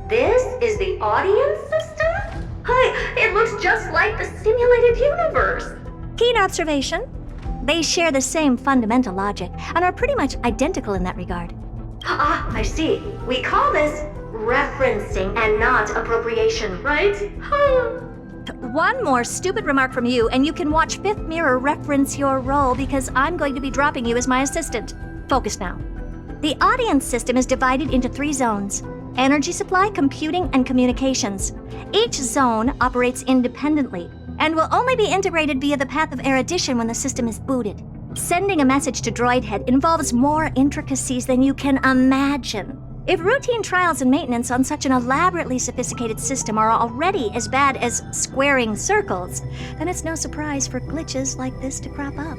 This is the audience system? Hi, it looks just like the simulated universe. Keen observation. They share the same fundamental logic and are pretty much identical in that regard. Ah, I see. We call this referencing and not appropriation, right? One more stupid remark from you, and you can watch Fifth Mirror reference your role because I'm going to be dropping you as my assistant. Focus now. The audience system is divided into 3 zones: energy supply, computing, and communications. Each zone operates independently and will only be integrated via the path of erudition when the system is booted. Sending a message to Droid Head involves more intricacies than you can imagine. If routine trials and maintenance on such an elaborately sophisticated system are already as bad as squaring circles, then it's no surprise for glitches like this to crop up.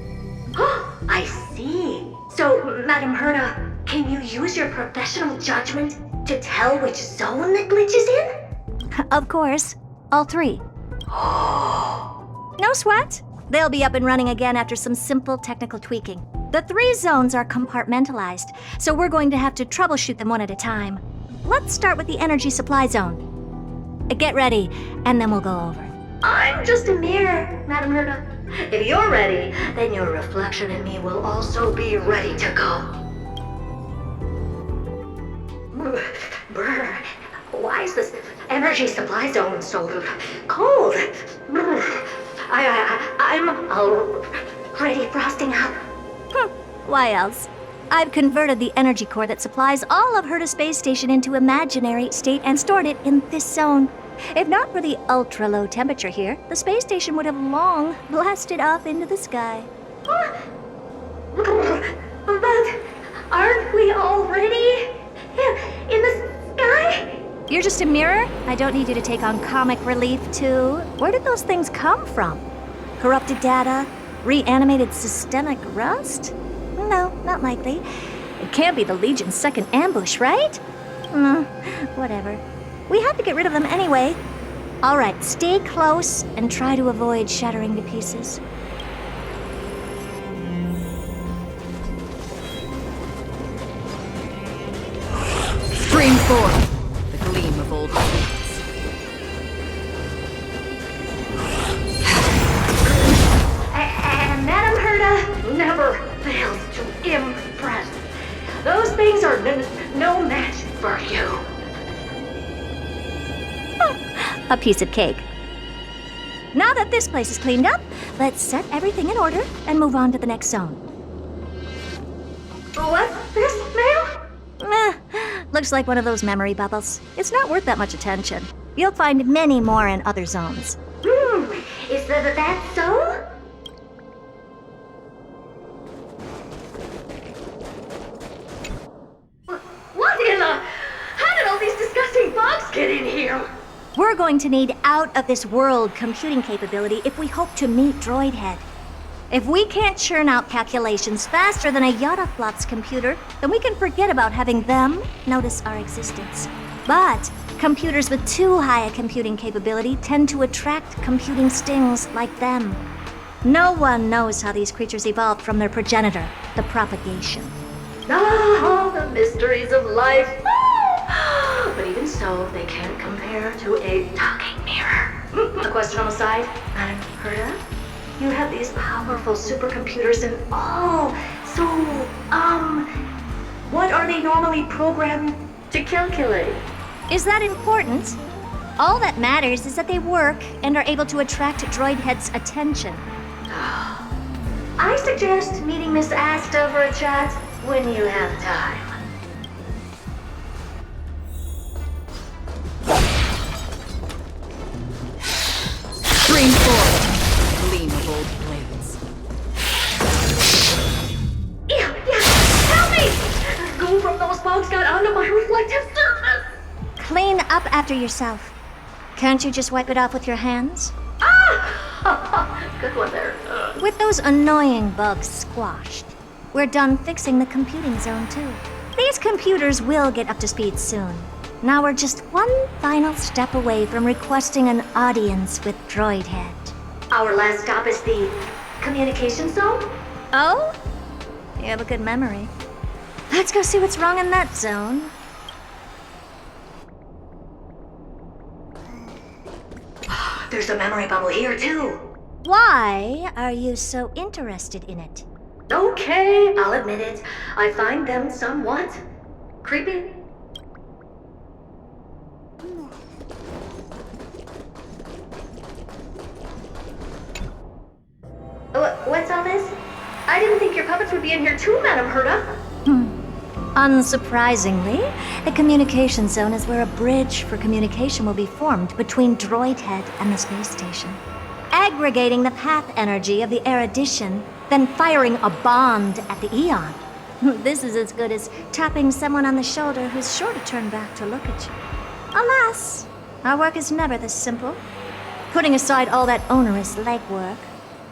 I see. So, Madam Herda, can you use your professional judgment to tell which zone the glitch is in? Of course, all 3. No sweat. They'll be up and running again after some simple technical tweaking. The 3 zones are compartmentalized, so we're going to have to troubleshoot them one at a time. Let's start with the energy supply zone. Get ready, and then we'll go over. I'm just a mirror, Madam Herda. If you're ready, then your reflection in me will also be ready to go. Brr, why is this energy supply zone so cold? I'm already frosting up. Why else? I've converted the energy core that supplies all of Herta Space Station into imaginary state and stored it in this zone. If not for the ultra-low temperature here, the space station would have long blasted off into the sky. But aren't we already in the sky? You're just a mirror? I don't need you to take on comic relief, too. Where did those things come from? Corrupted data? Reanimated systemic rust? No, not likely. It can't be the Legion's second ambush, right? Whatever. We have to get rid of them anyway. All right, stay close and try to avoid shattering to pieces. Spring forth, the gleam of old fates. And Madam Herda never fails to impress. Those things are no match for you. A piece of cake. Now that this place is cleaned up, let's set everything in order and move on to the next zone. What's this, ma'am? Looks like one of those memory bubbles. It's not worth that much attention. You'll find many more in other zones. Is that so? What in the... How did all these disgusting bugs get in here? We're going to need out-of-this-world computing capability if we hope to meet Droid Head. If we can't churn out calculations faster than a Yottaflop's computer, then we can forget about having them notice our existence. But computers with too high a computing capability tend to attract computing stings like them. No one knows how these creatures evolved from their progenitor, the propagation. Ah, the mysteries of life. But even so, they can't compare to a talking mirror. A question on the side, Madam Herda? You have these powerful supercomputers and so, what are they normally programmed to calculate? Is that important? All that matters is that they work and are able to attract Droid Head's attention. I suggest meeting Miss Asta for a chat when you have time. Spring forth, gleam of old blades. Help me! Go from those bugs got onto my reflective surface! Clean up after yourself. Can't you just wipe it off with your hands? Good one there. With those annoying bugs squashed, we're done fixing the computing zone too. These computers will get up to speed soon. Now we're just one final step away from requesting an audience with Droid Head. Our last stop is the communication zone? Oh? You have a good memory. Let's go see what's wrong in that zone. There's a memory bubble here, too. Why are you so interested in it? Okay, I'll admit it. I find them somewhat creepy. What's all this? I didn't think your puppets would be in here too, Madam Herta. Unsurprisingly, the communication zone is where a bridge for communication will be formed between Droid Head and the space station. Aggregating the path energy of the erudition, then firing a bond at the Eon. This is as good as tapping someone on the shoulder who's sure to turn back to look at you. Alas, our work is never this simple. Putting aside all that onerous legwork,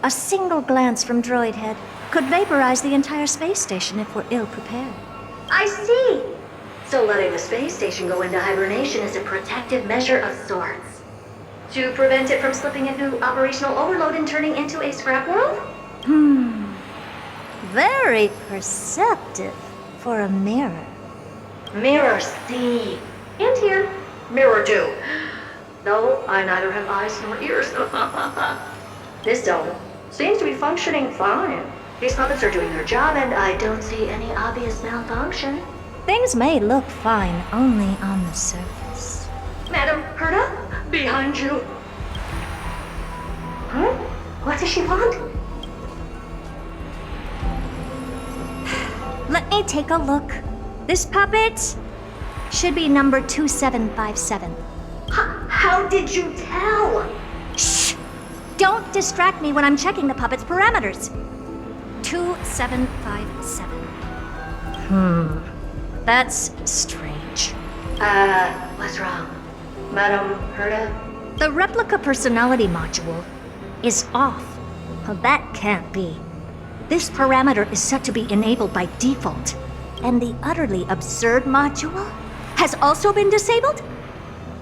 a single glance from Droid Head could vaporize the entire space station if we're ill-prepared. I see. So letting the space station go into hibernation is a protective measure of sorts. To prevent it from slipping into operational overload and turning into a scrap world? Very perceptive for a mirror. Mirror see. And here. Mirror do. Though I neither have eyes nor ears. This zone seems to be functioning fine. These puppets are doing their job and I don't see any obvious malfunction. Things may look fine only on the surface. Madam Herta? Behind you. Huh? What does she want? Let me take a look. This puppet should be number 2757. How did you tell? Shh! Don't distract me when I'm checking the puppet's parameters. 2757. That's strange. What's wrong? Madam Herta? The replica personality module is off. Well, that can't be. This parameter is set to be enabled by default. And the utterly absurd module has also been disabled?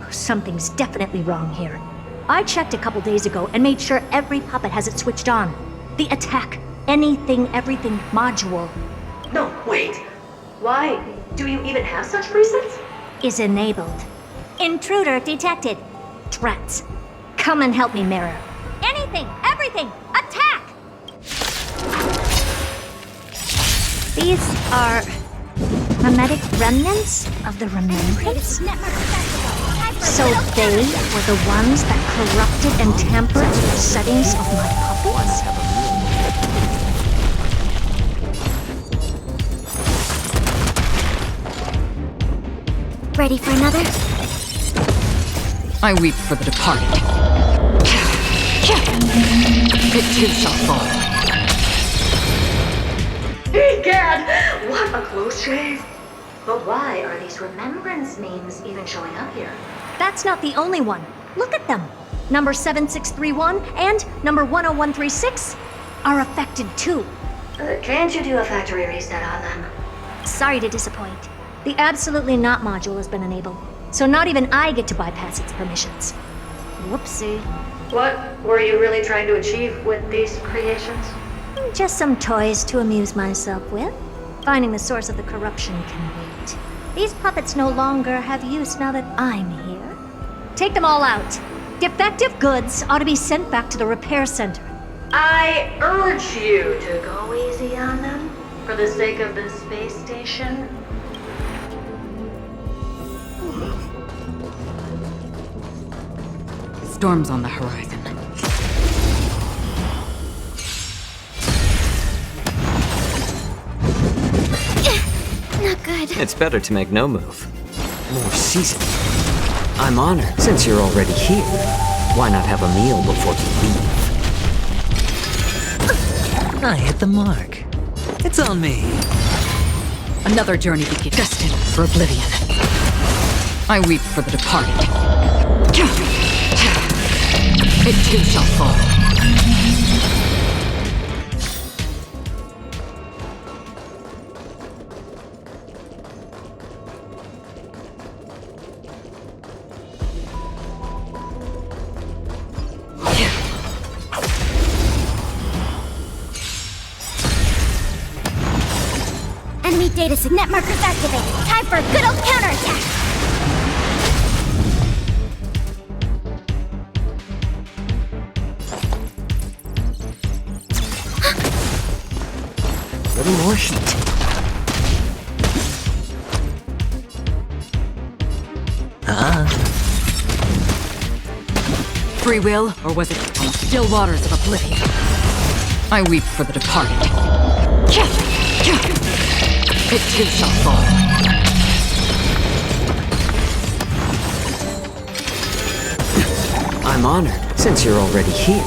Something's definitely wrong here. I checked a couple days ago and made sure every puppet has it switched on. The attack, anything, everything module No, wait. Why do you even have such presets? is enabled. Intruder detected. Drats. Come and help me, Mirror. Anything, everything, attack! These are mimetic remnants of the remembrance? So they were the ones that corrupted and tampered with the settings of my puppets? Ready for another? I weep for the departed. It too shall fall. Egad! What a close shave! But why are these remembrance memes even showing up here? That's not the only one. Look at them. Number 7631 and number 10136 are affected too. Can't you do a factory reset on them? Sorry to disappoint. The Absolutely Not module has been enabled, so not even I get to bypass its permissions. Whoopsie. What were you really trying to achieve with these creations? Just some toys to amuse myself with. Finding the source of the corruption can wait. These puppets no longer have use now that I'm here. Take them all out. Defective goods ought to be sent back to the repair center. I urge you to go easy on them for the sake of the space station. Storm's on the horizon. Not good. It's better to make no move. More seasoned. I'm honored. Since you're already here, why not have a meal before you leave? I hit the mark. It's on me. Another journey begins. Destined for oblivion. I weep for the departed. It too shall fall. Enemy Enemy data signet markers activated. Time for a good old counterattack. A little more heat. Free will, or was it still waters of oblivion? I weep for the departed. It too shall fall. I'm honored. Since you're already here,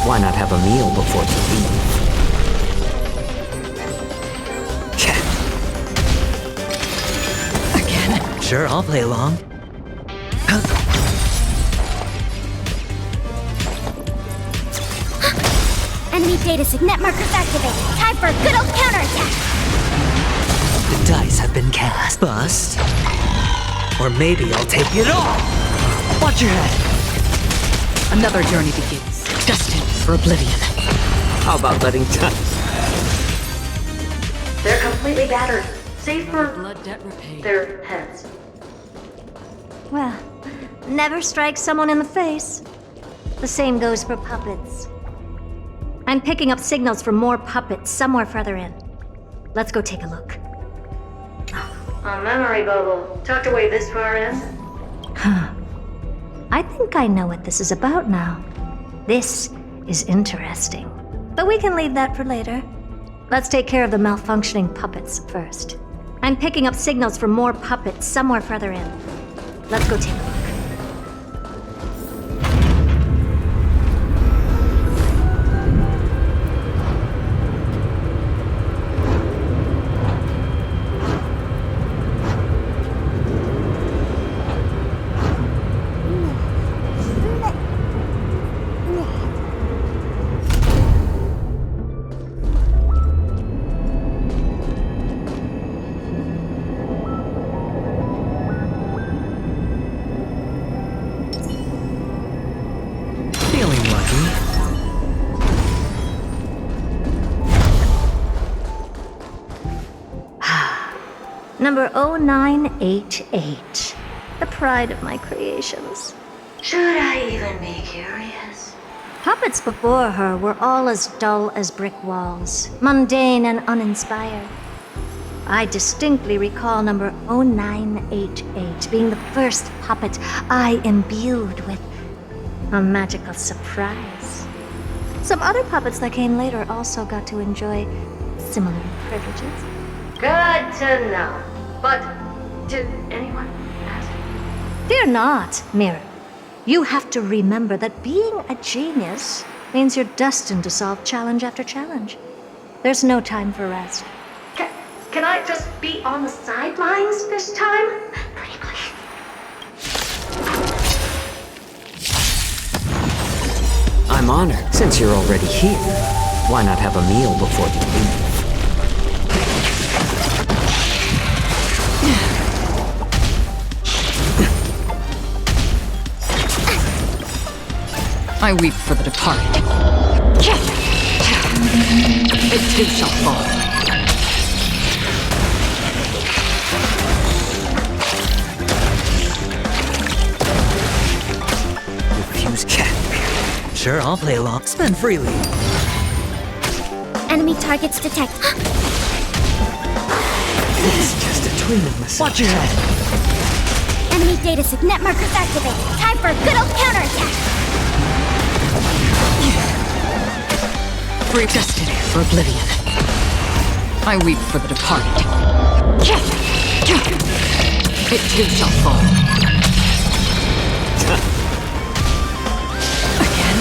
why not have a meal before you leave? Again? Sure, I'll play along. Enemy data signet markers activated. Time for a good old counterattack. The dice have been cast. Bust. Or maybe I'll take it all. Watch your head. Another journey begins, destined for oblivion. How about letting time? They're completely battered, save for Blood debt repaid. their heads. Well, never strike someone in the face. The same goes for puppets. I'm picking up signals from more puppets somewhere further in. Let's go take a look. A memory bubble, tucked away this far in. I think I know what this is about now. This is interesting. But we can leave that for later. Let's take care of the malfunctioning puppets first. I'm picking up signals from more puppets somewhere further in. Let's go take a look. Feeling lucky. Number 0988. The pride of my creations. Should I even be curious? Puppets before her were all as dull as brick walls, mundane and uninspired. I distinctly recall number 0988 being the first puppet I imbued with a magical surprise. Some other puppets that came later also got to enjoy similar privileges. Good to know. But did anyone ask? Fear not, Mirror. You have to remember that being a genius means you're destined to solve challenge after challenge. There's no time for rest. Can I just be on the sidelines this time? Pretty please. I'm honored. Since you're already here, why not have a meal before you leave? I weep for the departed. It too shall fall. Refuse cat. Sure, I'll play along. Spend freely. Enemy targets detect. It's just a twin of myself. Watch your head. Enemy data signet markers activated. Time for a good old counterattack. Free destiny for oblivion. I weep for the departed. It too shall fall. Again.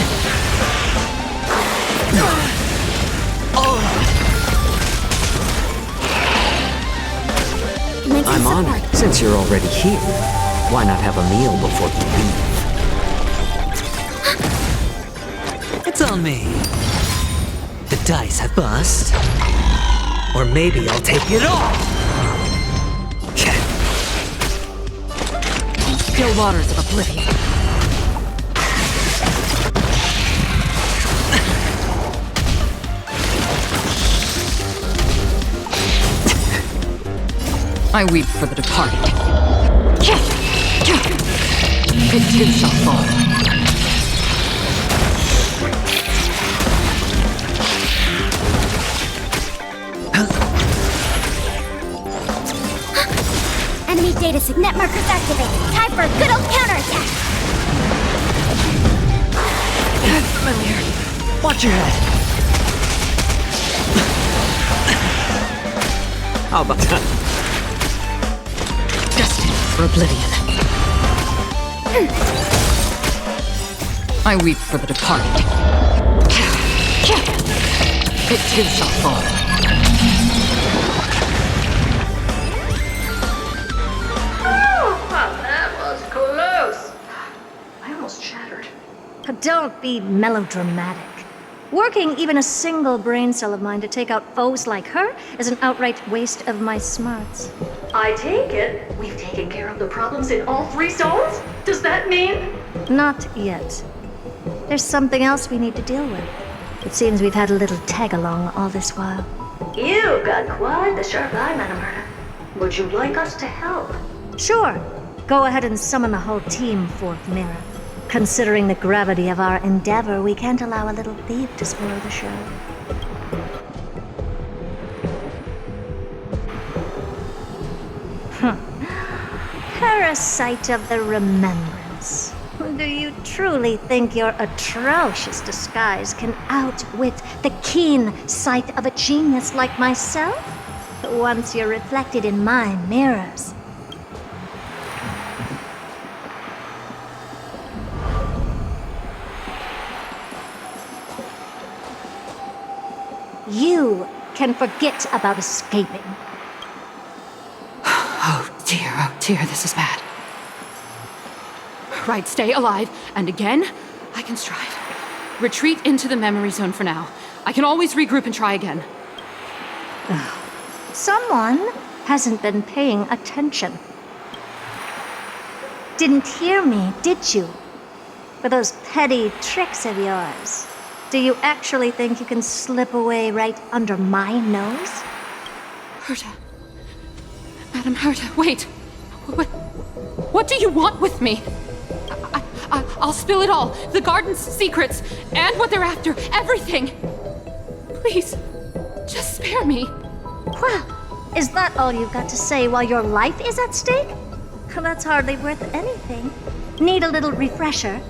Commencing I'm support. honored. Since you're already here, why not have a meal before you leave? It's on me. The dice have bust. Or maybe I'll take it all. Still waters of oblivion. I weep for the departed. It too shall fall. Enemy data signet markers activated. Time for a good old counterattack. That's familiar. Watch your head. How about that? Destined for oblivion. I weep for the departed. It too shall fall. Wow, that was close. I almost shattered. Don't be melodramatic. Working even a single brain cell of mine to take out foes like her is an outright waste of my smarts. I take it we've taken care of the problems in all 3 zones? Does that mean? Not yet. There's something else we need to deal with. It seems we've had a little tag-along all this while. You've got quite the sharp eye, Madam Herta. Would you like us to help? Sure. Go ahead and summon the whole team, Fourth Mirror. Considering the gravity of our endeavor, we can't allow a little thief to spoil the show. Parasite of the Remembrance. Do you truly think your atrocious disguise can outwit the keen sight of a genius like myself? Once you're reflected in my mirrors. You can forget about escaping. Oh dear, this is bad. Right, stay alive, and again, I can strive. Retreat into the memory zone for now. I can always regroup and try again. Someone hasn't been paying attention. Didn't hear me, did you? For those petty tricks of yours. Do you actually think you can slip away right under my nose? Herta. Madam Herta, wait. What do you want with me? I'll spill it all. The garden's secrets, and what they're after. Everything. Please, just spare me. Well, is that all you've got to say while your life is at stake? That's hardly worth anything. Need a little refresher?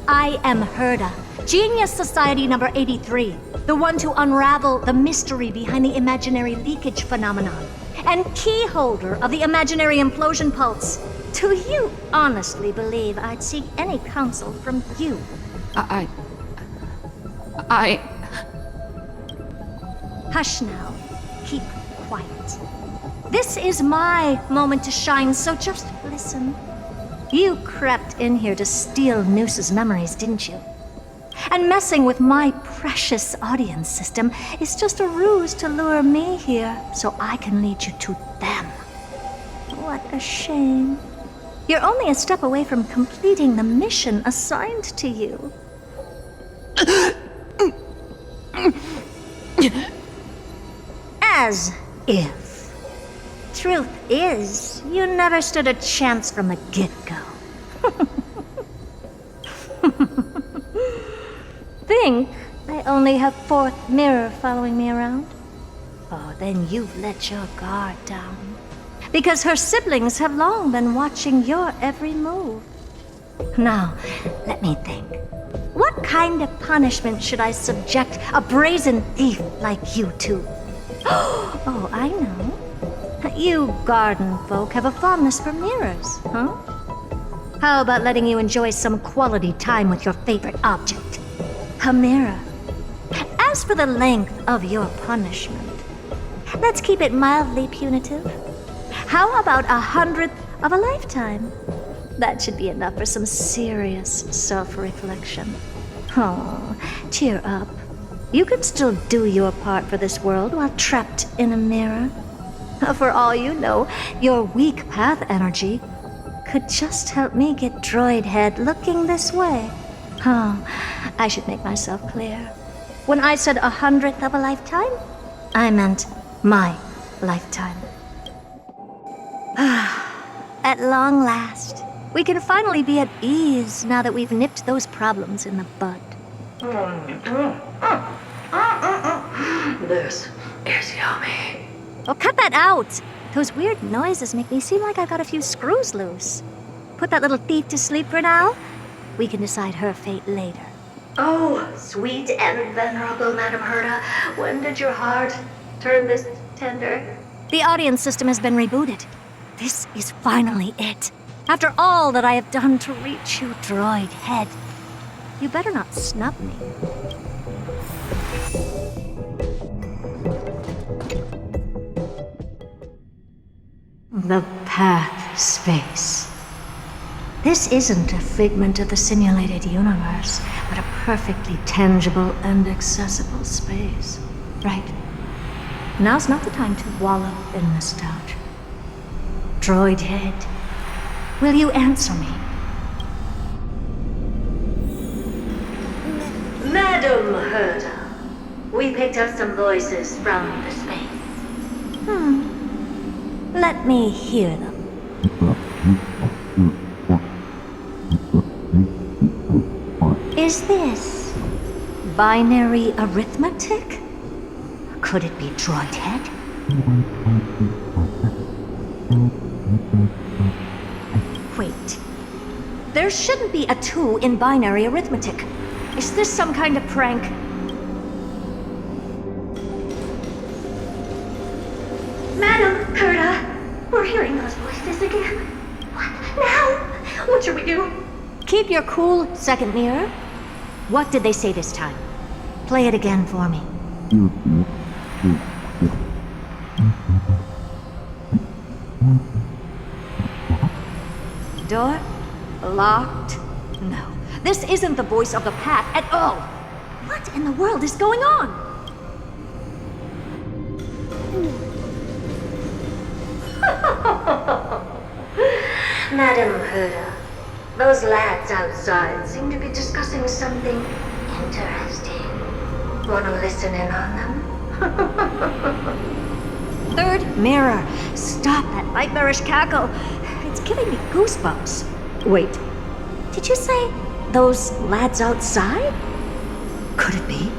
I am Herta, Genius Society number 83, the one to unravel the mystery behind the imaginary leakage phenomenon, and key holder of the imaginary implosion pulse. Do you honestly believe I'd seek any counsel from you? Hush now. Keep quiet. This is my moment to shine, so just listen. You crept in here to steal Noose's memories, didn't you? And messing with my precious audience system is just a ruse to lure me here so I can lead you to them. What a shame. You're only a step away from completing the mission assigned to you. As if. Truth is, you never stood a chance from the get-go. Think I only have Fourth Mirror following me around? Oh, then you've let your guard down. Because her siblings have long been watching your every move. Now, let me think. What kind of punishment should I subject a brazen thief like you to? Oh, I know. You garden folk have a fondness for mirrors, huh? How about letting you enjoy some quality time with your favorite object? A mirror. As for the length of your punishment, let's keep it mildly punitive. How about 100th of a lifetime? That should be enough for some serious self-reflection. Oh, cheer up. You can still do your part for this world while trapped in a mirror. For all you know, your weak path energy could just help me get droid head looking this way. Oh, I should make myself clear. When I said 100th of a lifetime, I meant my lifetime. At long last, we can finally be at ease now that we've nipped those problems in the bud. This is yummy. Oh, cut that out! Those weird noises make me seem like I've got a few screws loose. Put that little thief to sleep for now. We can decide her fate later. Oh, sweet and venerable Madam Herta, when did your heart turn this tender? The audience system has been rebooted. This is finally it. After all that I have done to reach you, droid head. You better not snub me. The path space. This isn't a figment of the simulated universe, but a perfectly tangible and accessible space. Right. Now's not the time to wallow in nostalgia. Droid head, will you answer me? Madam Herta, we picked up some voices from the space. Let me hear them. Is this binary arithmetic? Could it be droid head? Wait. There shouldn't be a 2 in binary arithmetic. Is this some kind of prank? Madam Herta, we're hearing those voices again. What now? What should we do? Keep your cool, second mirror. What did they say this time? Play it again for me. Door? Locked? No. This isn't the voice of the path at all. What in the world is going on? Madam Herta, those lads outside seem to be discussing something interesting. Wanna listen in on them? Third mirror. Stop that nightmarish cackle. It's giving me goosebumps. Wait. Did you say those lads outside? Could it be?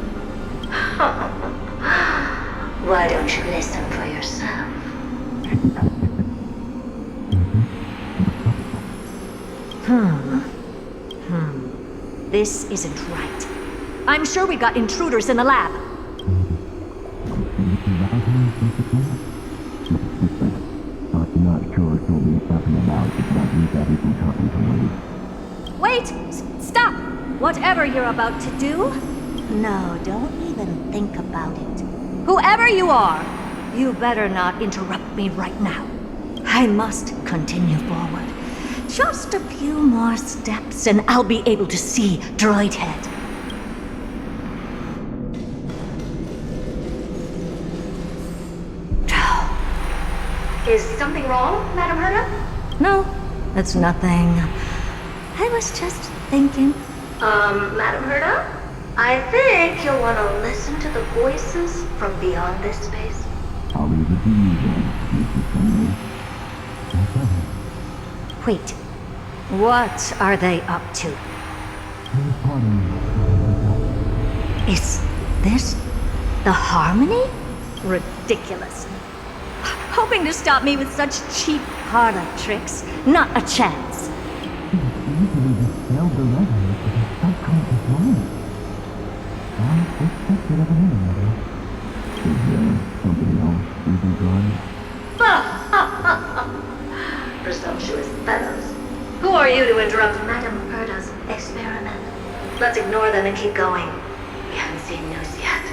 Why don't you listen for yourself? This isn't right. I'm sure we got intruders in the lab. Wait! Stop! Whatever you're about to do, no, don't even think about it. Whoever you are, you better not interrupt me right now. I must continue forward. Just a few more steps and I'll be able to see Droid Head. Is something wrong, Madam Herta? No, it's nothing. I was just thinking. Madam Herta? I think you'll want to listen to the voices from beyond this space. Wait, what are they up to? Is this the Harmony? Ridiculous. Hoping to stop me with such cheap parlor tricks. Not a chance. Presumptuous fellows. Who are you to interrupt Madam Herta's experiment? Let's ignore them and keep going. We haven't seen news yet.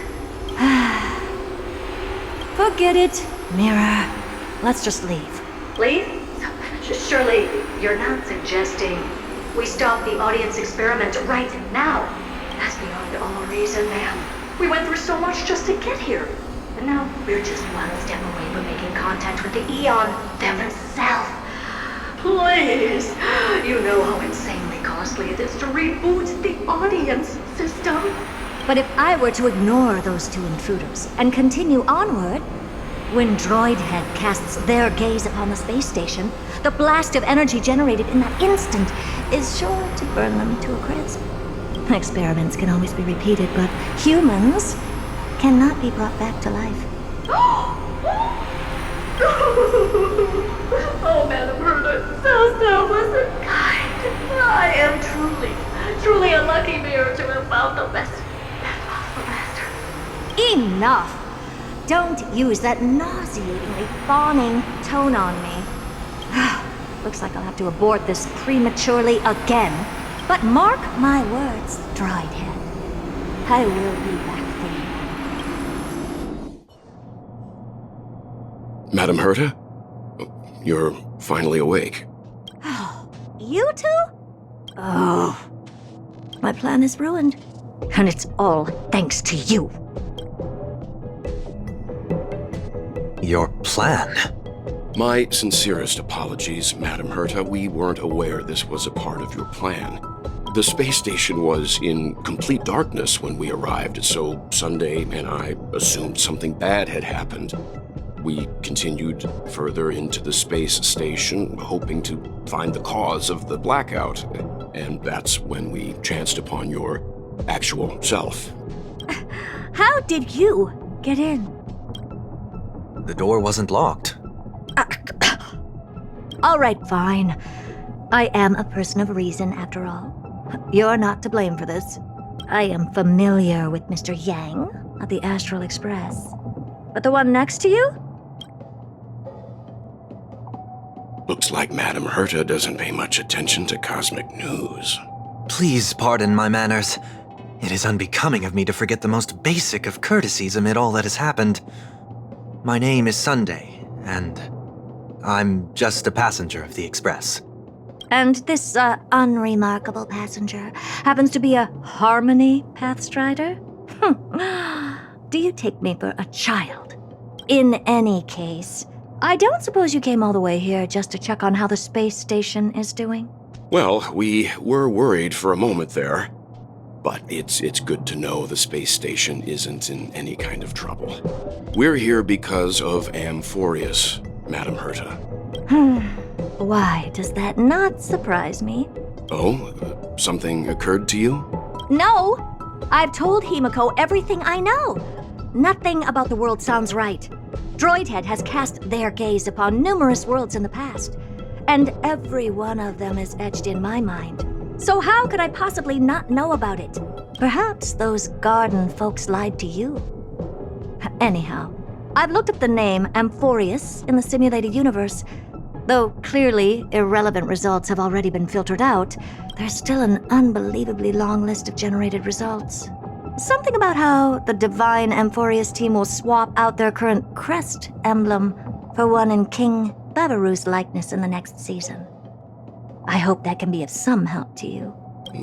Forget it, Mirror. Let's just leave. Leave? Surely you're not suggesting we stop the audience experiment right now. That's beyond all reason, ma'am. We went through so much just to get here. And now we're just one step away from making contact with the Eon themselves. Please! You know how insanely costly it is to reboot the audience system. But if I were to ignore those two intruders and continue onward, When Droidhead casts their gaze upon the space station, the blast of energy generated in that instant is sure to burn them to a crisp. Experiments can always be repeated, but humans cannot be brought back to life. Oh, Madam Herta, so was kind. I am truly a lucky mirror to have found the best possible master. Enough! Don't use that nauseatingly fawning tone on me. Looks like I'll have to abort this prematurely again. But mark my words, Droidhead. I will be back for you. Madam Herta? You're finally awake. You two? Oh. My plan is ruined. And it's all thanks to you. Your plan? My sincerest apologies, Madam Herta. We weren't aware this was a part of your plan. The space station was in complete darkness when we arrived, so Sunday and I assumed something bad had happened. We continued further into the space station, hoping to find the cause of the blackout, and that's when we chanced upon your actual self. How did you get in? The door wasn't locked. All right, fine. I am a person of reason, after all. You're not to blame for this. I am familiar with Mr. Yang of the Astral Express. But the one next to you? Looks like Madam Herta doesn't pay much attention to cosmic news. Please pardon my manners. It is unbecoming of me to forget the most basic of courtesies amid all that has happened. My name is Sunday, and I'm just a passenger of the Express. And this, unremarkable passenger happens to be a Harmony Pathstrider? Do you take me for a child? In any case, I don't suppose you came all the way here just to check on how the space station is doing? Well, we were worried for a moment there. But it's good to know the space station isn't in any kind of trouble. We're here because of Amphorius, Madam Herta. Why does that not surprise me? Oh, something occurred to you? No! I've told Himiko everything I know. Nothing about the world sounds right. Droidhead has cast their gaze upon numerous worlds in the past, and every one of them is etched in my mind. So how could I possibly not know about it? Perhaps those garden folks lied to you. Anyhow, I've looked up the name Amphorius in the simulated universe. Though clearly irrelevant results have already been filtered out, there's still an unbelievably long list of generated results. Something about how the divine Amphorius team will swap out their current crest emblem for one in King Babaru's likeness in the next season. I hope that can be of some help to you.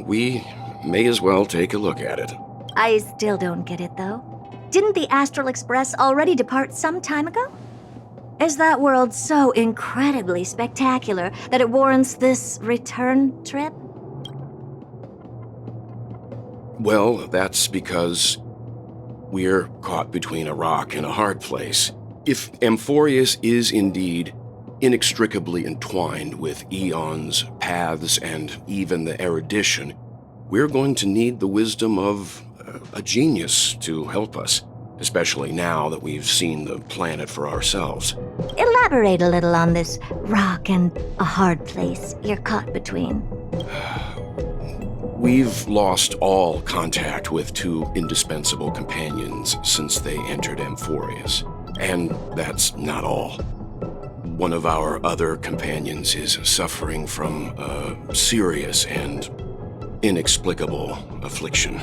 We may as well take a look at it. I still don't get it, though. Didn't the Astral Express already depart some time ago? Is that world so incredibly spectacular that it warrants this return trip? Well, that's because we're caught between a rock and a hard place. If Amphorius is indeed inextricably entwined with eons, paths, and even the erudition, we're going to need the wisdom of a genius to help us, especially now that we've seen the planet for ourselves. Elaborate a little on this rock and a hard place you're caught between. We've lost all contact with two indispensable companions since they entered Amphorius. And that's not all. One of our other companions is suffering from a serious and inexplicable affliction.